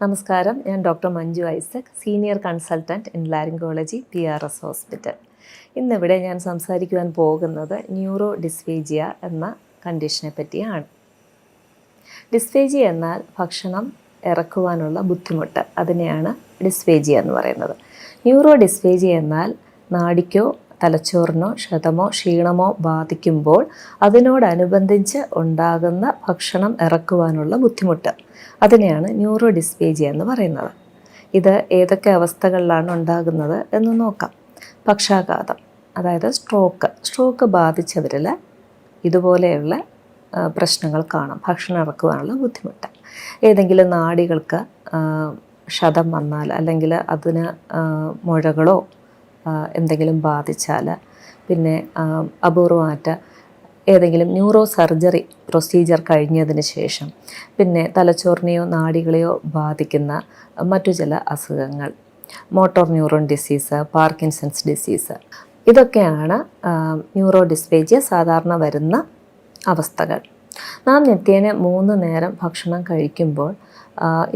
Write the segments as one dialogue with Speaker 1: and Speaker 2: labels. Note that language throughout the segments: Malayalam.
Speaker 1: നമസ്കാരം, ഞാൻ doctor Manju Isaac, senior consultant in laryngology PRS hospital. ഇന്നിവിടെ ഞാൻ സംസാരിക്കുവാൻ പോകുന്നത് ന്യൂറോ ഡിസ്ഫേജിയ എന്ന കണ്ടീഷനെ പറ്റിയാണ്. ഡിസ്ഫേജിയ എന്നാൽ ഭക്ഷണം ഇറക്കുവാനുള്ള ബുദ്ധിമുട്ട്, അതിനെയാണ് ഡിസ്ഫേജിയ എന്ന് പറയുന്നത്. ന്യൂറോ ഡിസ്ഫേജിയ എന്നാൽ നാഡിക്കോ തലച്ചോറിനോ ക്ഷതമോ ക്ഷീണമോ ബാധിക്കുമ്പോൾ അതിനോടനുബന്ധിച്ച് ഉണ്ടാകുന്ന ഭക്ഷണം ഇറക്കുവാനുള്ള ബുദ്ധിമുട്ട്, അതിനെയാണ് ന്യൂറോ ഡിസ്ഫേജിയ എന്ന് പറയുന്നത്. ഇത് ഏതൊക്കെ അവസ്ഥകളിലാണ് ഉണ്ടാകുന്നത് എന്ന് നോക്കാം. പക്ഷാഘാതം, അതായത് സ്ട്രോക്ക് ബാധിച്ചവരിൽ ഇതുപോലെയുള്ള പ്രശ്നങ്ങൾ കാണാം. ഭക്ഷണം ഇറക്കുവാനുള്ള ബുദ്ധിമുട്ട്. ഏതെങ്കിലും നാഡികൾക്ക് ക്ഷതം വന്നാൽ, അല്ലെങ്കിൽ അതിന് മുഴകളോ എന്തെങ്കിലും ബാധിച്ചാൽ, പിന്നെ അപൂർവമായിട്ട് ഏതെങ്കിലും ന്യൂറോ സർജറി പ്രൊസീജിയർ കഴിഞ്ഞതിന് ശേഷം പിന്നെ തലച്ചോറിനെയോ നാഡികളെയോ ബാധിക്കുന്ന മറ്റു ചില അസുഖങ്ങൾ, motor neuron disease, Parkinson's disease, ഇതൊക്കെയാണ് ന്യൂറോ ഡിസ്ഫേജിയ സാധാരണ വരുന്ന അവസ്ഥകൾ. നാം നിത്യേന 3 നേരം ഭക്ഷണം കഴിക്കുമ്പോൾ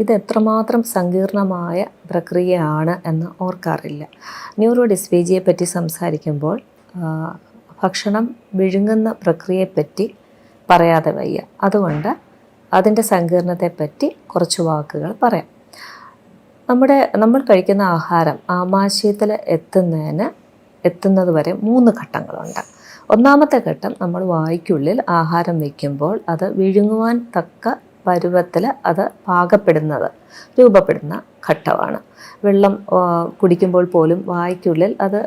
Speaker 1: ഇത് എത്രമാത്രം സങ്കീർണമായ പ്രക്രിയയാണ് എന്ന് ഓർക്കാറില്ല. ന്യൂറോ ഡിസ്ഫേജിയയെ പറ്റി സംസാരിക്കുമ്പോൾ ഭക്ഷണം വിഴുങ്ങുന്ന പ്രക്രിയയെപ്പറ്റി പറയാതെ വയ്യ. അതുകൊണ്ട് അതിൻ്റെ സങ്കീർണതയെപ്പറ്റി കുറച്ച് വാക്കുകൾ പറയാം. നമ്മൾ കഴിക്കുന്ന ആഹാരം ആമാശയത്തിൽ എത്തുന്നത് വരെ 3 ഘട്ടങ്ങളുണ്ട്. ഒന്നാമത്തെ ഘട്ടം, നമ്മൾ വായ്ക്കുള്ളിൽ ആഹാരം വയ്ക്കുമ്പോൾ അത് വിഴുങ്ങുവാൻ തക്ക പരുവത്തിൽ അത് രൂപപ്പെടുന്ന ഘട്ടമാണ്. വെള്ളം കുടിക്കുമ്പോൾ പോലും വായ്ക്കുള്ളിൽ അത്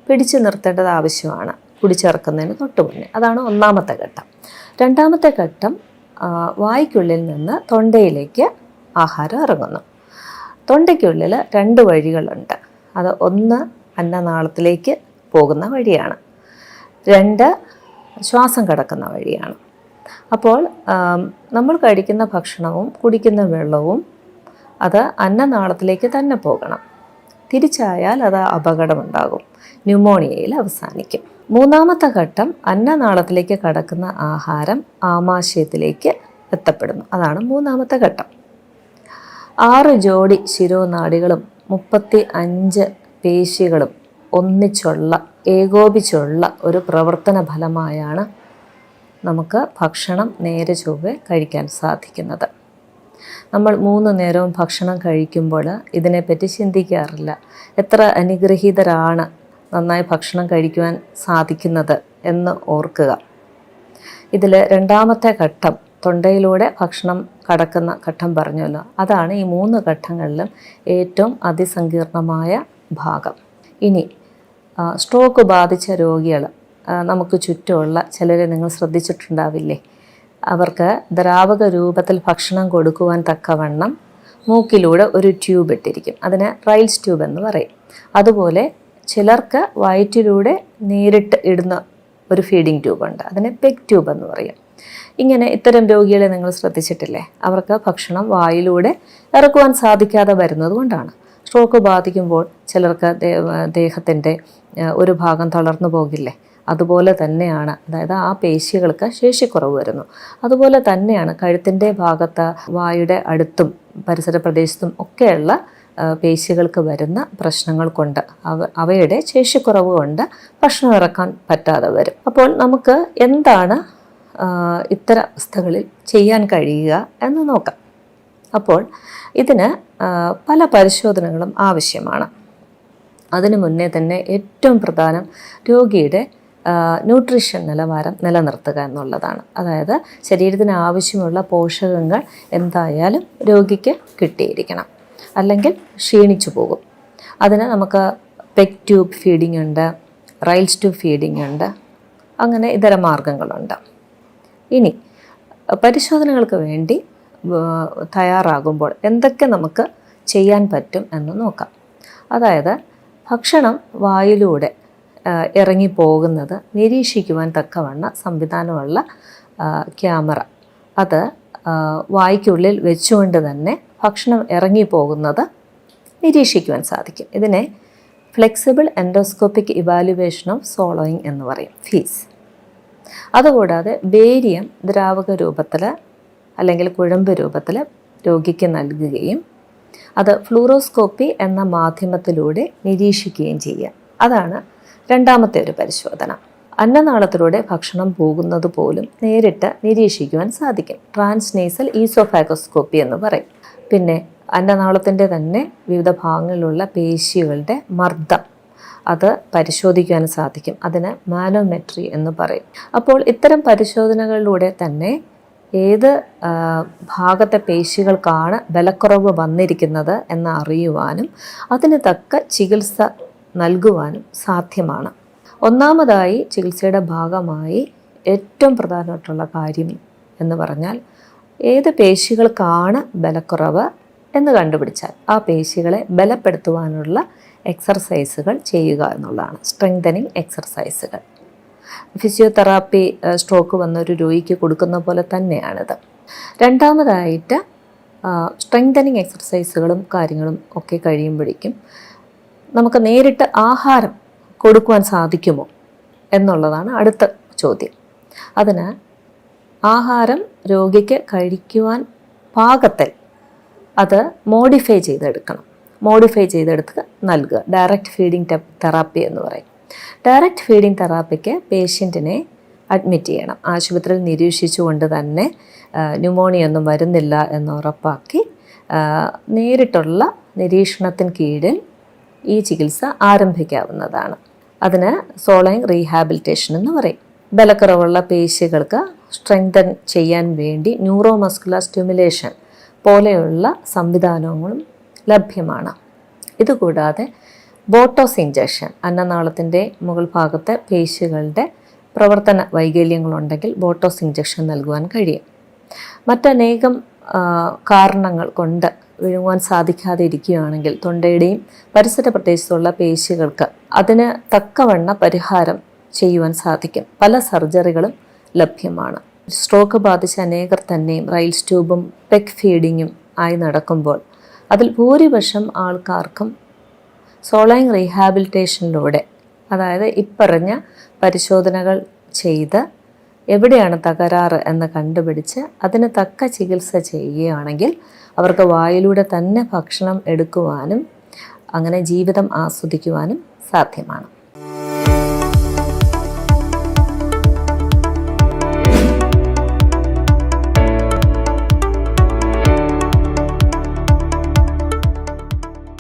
Speaker 1: പിടിച്ചു നിർത്തേണ്ടത് ആവശ്യമാണ്, കുടിച്ചിറക്കുന്നതിന് തൊട്ട് മുന്നേ. അതാണ് ഒന്നാമത്തെ ഘട്ടം. രണ്ടാമത്തെ ഘട്ടം, വായ്ക്കുള്ളിൽ നിന്ന് തൊണ്ടയിലേക്ക് ആഹാരം ഇറങ്ങുന്നു. തൊണ്ടയ്ക്കുള്ളിൽ 2 വഴികളുണ്ട്. അത് ഒന്ന് അന്നനാളത്തിലേക്ക് പോകുന്ന വഴിയാണ്, 2 ശ്വാസം കടക്കുന്ന വഴിയാണ്. അപ്പോൾ നമ്മൾ കഴിക്കുന്ന ഭക്ഷണവും കുടിക്കുന്ന വെള്ളവും അത് അന്നനാളത്തിലേക്ക് തന്നെ പോകണം. തിരിച്ചായാൽ അത് അപകടമുണ്ടാകും, ന്യൂമോണിയയിൽ അവസാനിക്കും. മൂന്നാമത്തെ ഘട്ടം, അന്നനാളത്തിലേക്ക് കടക്കുന്ന ആഹാരം ആമാശയത്തിലേക്ക് എത്തപ്പെടുന്നു. അതാണ് മൂന്നാമത്തെ ഘട്ടം. 6 ജോഡി ശിരോനാഡികളും 35 പേശികളും ഏകോപിച്ചുള്ള ഒരു പ്രവർത്തന ഫലമായാണ് നമുക്ക് ഭക്ഷണം നേരെ ചൊവ്വെ കഴിക്കാൻ സാധിക്കുന്നത്. നമ്മൾ 3 നേരവും ഭക്ഷണം കഴിക്കുമ്പോൾ ഇതിനെപ്പറ്റി ചിന്തിക്കാറില്ല. എത്ര അനുഗ്രഹീതരാണ് നന്നായി ഭക്ഷണം കഴിക്കുവാൻ സാധിക്കുന്നത് എന്ന് ഓർക്കുക. ഇതിൽ രണ്ടാമത്തെ ഘട്ടം, തൊണ്ടയിലൂടെ ഭക്ഷണം കടക്കുന്ന ഘട്ടം പറഞ്ഞല്ലോ, അതാണ് ഈ 3 ഘട്ടങ്ങളിലും ഏറ്റവും അതിസങ്കീർണമായ ഭാഗം. ഇനി സ്ട്രോക്ക് ബാധിച്ച രോഗികൾ നമുക്ക് ചുറ്റുമുള്ള ചിലരെ നിങ്ങൾ ശ്രദ്ധിച്ചിട്ടുണ്ടാവില്ലേ? അവർക്ക് ദ്രാവക രൂപത്തിൽ ഭക്ഷണം കൊടുക്കുവാൻ തക്കവണ്ണം മൂക്കിലൂടെ ഒരു ട്യൂബ് ഇട്ടിരിക്കും. അതിന് റൈൽസ് ട്യൂബ് എന്ന് പറയും. അതുപോലെ ചിലർക്ക് വയറ്റിലൂടെ നേരിട്ട് ഇടുന്ന ഒരു ഫീഡിങ് ട്യൂബുണ്ട്, അതിന് പെഗ് ട്യൂബ് എന്ന് പറയും. ഇങ്ങനെ ഇത്തരം രോഗികളെ നിങ്ങൾ ശ്രദ്ധിച്ചിട്ടില്ലേ? അവർക്ക് ഭക്ഷണം വായിലൂടെ ഇറക്കുവാൻ സാധിക്കാതെ വരുന്നത് കൊണ്ടാണ്. സ്ട്രോക്ക് ബാധിക്കുമ്പോൾ ചിലർക്ക് ദേഹത്തിൻ്റെ ഒരു ഭാഗം തളർന്നു പോകില്ലേ? അതുപോലെ തന്നെയാണ്, അതായത് ആ പേശികൾക്ക് ശേഷിക്കുറവ് വരുന്നു. അതുപോലെ തന്നെയാണ് കഴുത്തിൻ്റെ ഭാഗത്ത്, വായുടെ അടുത്തും പരിസര പ്രദേശത്തും ഒക്കെയുള്ള പേശികൾക്ക് വരുന്ന പ്രശ്നങ്ങൾ കൊണ്ട് അവയുടെ ശേഷിക്കുറവ് കൊണ്ട് ഭക്ഷണം ഇറക്കാൻ പറ്റാതെ വരും. അപ്പോൾ നമുക്ക് എന്താണ് ഇത്തരം അവസ്ഥകളിൽ ചെയ്യാൻ കഴിയുക എന്ന് നോക്കാം. അപ്പോൾ ഇതിന് പല പരിശോധനകളും ആവശ്യമാണ്. അതിനു മുന്നേ തന്നെ ഏറ്റവും പ്രധാനം രോഗിയുടെ ന്യൂട്രീഷൻ നിലവാരം നിലനിർത്തുക എന്നുള്ളതാണ്. അതായത് ശരീരത്തിന് ആവശ്യമുള്ള പോഷകങ്ങൾ എന്തായാലും രോഗിക്ക് കിട്ടിയിരിക്കണം, അല്ലെങ്കിൽ ക്ഷീണിച്ചു പോകും. അതിന് നമുക്ക് പെഗ് ട്യൂബ് ഫീഡിംഗ് ഉണ്ട്, റൈൽസ് ട്യൂബ് ഫീഡിംഗ് ഉണ്ട്, അങ്ങനെ ഇതര മാർഗങ്ങളുണ്ട്. ഇനി പരിശോധനകൾക്ക് വേണ്ടി തയ്യാറാകുമ്പോൾ എന്തൊക്കെ നമുക്ക് ചെയ്യാൻ പറ്റും എന്ന് നോക്കാം. അതായത് ഭക്ഷണം വായിലൂടെ ഇറങ്ങിപ്പോകുന്നത് നിരീക്ഷിക്കുവാൻ തക്കവണ്ണം സംവിധാനമുള്ള ക്യാമറ, അത് വായ്ക്കുള്ളിൽ വെച്ചുകൊണ്ട് തന്നെ ഭക്ഷണം ഇറങ്ങിപ്പോകുന്നത് നിരീക്ഷിക്കുവാൻ സാധിക്കും. ഇതിനെ ഫ്ലെക്സിബിൾ എൻഡോസ്കോപ്പിക് ഇവാലുവേഷൻ ഓഫ് സോളോയിങ് എന്ന് പറയും, ഫീസ്. അതുകൂടാതെ ബേരിയം ദ്രാവക രൂപത്തിൽ അല്ലെങ്കിൽ കുഴമ്പ് രൂപത്തിൽ രോഗിക്ക് നൽകുകയും അത് ഫ്ലൂറോസ്കോപ്പി എന്ന മാധ്യമത്തിലൂടെ നിരീക്ഷിക്കുകയും ചെയ്യുക. അതാണ് രണ്ടാമത്തെ ഒരു പരിശോധന. അന്നനാളത്തിലൂടെ ഭക്ഷണം പോകുന്നത് പോലും നേരിട്ട് നിരീക്ഷിക്കുവാൻ സാധിക്കും. ട്രാൻസ്നേസൽ ഈസോഫാഗോസ്കോപ്പി എന്ന് പറയും. പിന്നെ അന്നനാളത്തിൻ്റെ തന്നെ വിവിധ ഭാഗങ്ങളിലുള്ള പേശികളുടെ മർദ്ദം അത് പരിശോധിക്കുവാൻ സാധിക്കും. അതിന് മാനോമെട്രി എന്ന് പറയും. അപ്പോൾ ഇത്തരം പരിശോധനകളിലൂടെ തന്നെ ഏത് ഭാഗത്തെ പേശികൾക്കാണ് ബലക്കുറവ് വന്നിരിക്കുന്നത് എന്ന് അറിയുവാനും അതിന് തക്ക ചികിത്സ നൽകുവാനും സാധ്യമാണ്. ഒന്നാമതായി ചികിത്സയുടെ ഭാഗമായി ഏറ്റവും പ്രധാനമായിട്ടുള്ള കാര്യം എന്ന് പറഞ്ഞാൽ ഏത് പേശികൾക്കാണ് ബലക്കുറവ് എന്ന് കണ്ടുപിടിച്ചാൽ ആ പേശികളെ ബലപ്പെടുത്തുവാനുള്ള എക്സർസൈസുകൾ ചെയ്യുക എന്നുള്ളതാണ്. സ്ട്രെങ്തനിങ് എക്സർസൈസുകൾ ഫിസിയോതെറാപ്പി സ്ട്രോക്ക് വന്ന ഒരു രോഗിക്ക് കൊടുക്കുന്ന പോലെ തന്നെയാണിത്. രണ്ടാമതായിട്ട് സ്ട്രെങ്തനിങ് എക്സർസൈസുകളും കാര്യങ്ങളും ഒക്കെ കഴിയുമ്പോഴേക്കും നമുക്ക് നേരിട്ട് ആഹാരം കൊടുക്കുവാൻ സാധിക്കുമോ എന്നുള്ളതാണ് അടുത്ത ചോദ്യം. അതിന് ആഹാരം രോഗിക്ക് കഴിക്കുവാൻ പാകത്തിൽ അത് മോഡിഫൈ ചെയ്തെടുത്ത് നൽകുക. ഡയറക്റ്റ് ഫീഡിങ് തെറാപ്പി എന്ന് പറയും. ഡയറക്റ്റ് ഫീഡിങ് തെറാപ്പിക്ക് പേഷ്യൻറ്റിനെ അഡ്മിറ്റ് ചെയ്യണം. ആശുപത്രിയിൽ നിരീക്ഷിച്ചുകൊണ്ട് തന്നെ ന്യൂമോണിയ ഒന്നും വരുന്നില്ല എന്ന് ഉറപ്പാക്കി നേരിട്ടുള്ള നിരീക്ഷണത്തിന് കീഴിൽ ഈ ചികിത്സ ആരംഭിക്കാവുന്നതാണ്. അതിന് സോളൈങ് റീഹാബിലിറ്റേഷൻ എന്ന് പറയും. ബലക്കുറവുള്ള പേശികൾക്ക് സ്ട്രെങ്തൻ ചെയ്യാൻ വേണ്ടി ന്യൂറോ മസ്കുലർ സ്റ്റിമുലേഷൻ പോലെയുള്ള സംവിധാനങ്ങളും ലഭ്യമാണ്. ഇതുകൂടാതെ ബോട്ടോക്സ് ഇഞ്ചക്ഷൻ, അന്നനാളത്തിൻ്റെ മുകൾ ഭാഗത്തെ പേശികളുടെ പ്രവർത്തന വൈകല്യങ്ങളുണ്ടെങ്കിൽ ബോട്ടോക്സ് ഇഞ്ചക്ഷൻ നൽകുവാൻ കഴിയും. മറ്റനേകം കാരണങ്ങൾ കൊണ്ട് വിഴുങ്ങുവാൻ സാധിക്കാതെ ഇരിക്കുകയാണെങ്കിൽ തൊണ്ടയുടെയും പരിസര പ്രദേശത്തുള്ള പേശികൾക്ക് അതിന് തക്കവണ്ണ പരിഹാരം ചെയ്യുവാൻ സാധിക്കും. പല സർജറികളും ലഭ്യമാണ്. സ്ട്രോക്ക് ബാധിച്ച അനേകർ തന്നെയും റൈൽസ് ട്യൂബും പെഗ് ഫീഡിങ്ങും ആയി നടക്കുമ്പോൾ അതിൽ ഭൂരിപക്ഷം ആൾക്കാർക്കും സോളൈങ് റീഹാബിലിറ്റേഷനിലൂടെ, അതായത് ഇപ്പറഞ്ഞ പരിശോധനകൾ ചെയ്ത് എവിടെയാണ് തകരാറ് എന്ന് കണ്ടുപിടിച്ച് അതിന് തക്ക ചികിത്സ ചെയ്യുകയാണെങ്കിൽ അവർക്ക് വായിലൂടെ തന്നെ ഭക്ഷണം എടുക്കുവാനും അങ്ങനെ ജീവിതം ആസ്വദിക്കുവാനും സാധ്യമാണ്.